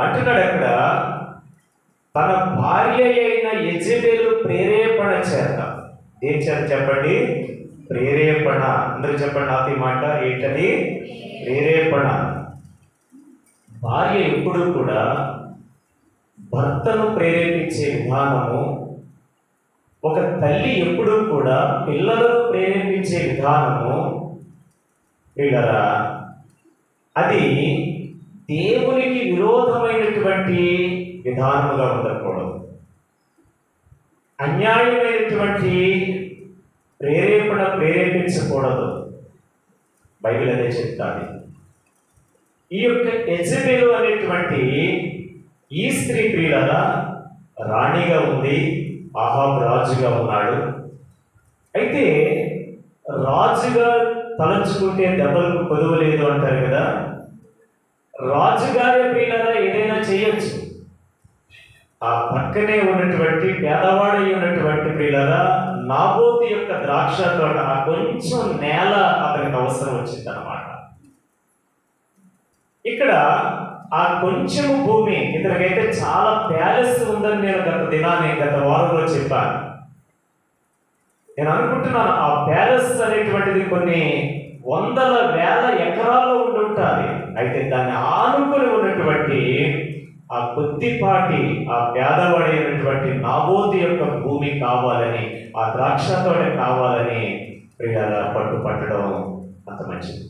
అంటున్నాడు అక్కడ, తన భార్య అయిన యెజెబెలు ప్రేరేపణ చేత. ఏం చేత చెప్పండి? ప్రేరేపణ. అందరూ చెప్పండి నాతో ఈ మాట. ఏంటది? ప్రేరేపణ. భార్య ఎప్పుడు కూడా భర్తను ప్రేరేపించే విధానము, ఒక తల్లి ఎప్పుడూ కూడా పిల్లలను ప్రేరేపించే విధానము పిల్లరా, అది దేవునికి విరోధమైనటువంటి విధానముగా ఉండకూడదు. అన్యాయమైనటువంటి ప్రేరేపించకూడదు. బైబిల్ అదే చెప్తాది. ఈ యొక్క యెజెబెలు అనేటువంటి ఈ స్త్రీ ప్రియులారా రాణిగా ఉంది, అహాబు రాజుగా ఉన్నాడు. అయితే రాజుగా తలంచుకుంటే దెబ్బలకు కొదువు లేదు అంటారు కదా. రాజుగారి ప్రియులారా ఏదైనా చేయొచ్చు. ఆ పక్కనే ఉన్నటువంటి పేదవాడై ఉన్నటువంటి ప్రియులారా నాబోతు యొక్క ద్రాక్ష తోట, ఆ కొంచెం నేల అతనికి అవసరం వచ్చింది అన్నమాట. ఇక్కడ ఆ కొంచెము భూమి, ఇతనికైతే చాలా ప్యాలెస్ ఉందని నేను గత వారంలో చెప్పాను. నేను అనుకుంటున్నాను ఆ ప్యాలెస్ అనేటువంటిది కొన్ని వందల వేల ఎకరాల్లో ఉండుంటుంది. అయితే దాన్ని ఆనుకొని ఉన్నటువంటి ఆ కొద్దిపాటి ఆ పేదవాడైనటువంటి నాబోతు యొక్క భూమి కావాలని, ఆ ద్రాక్ష తోట కావాలని ప్రియాల పట్టుపట్టడం అంత మంచిది.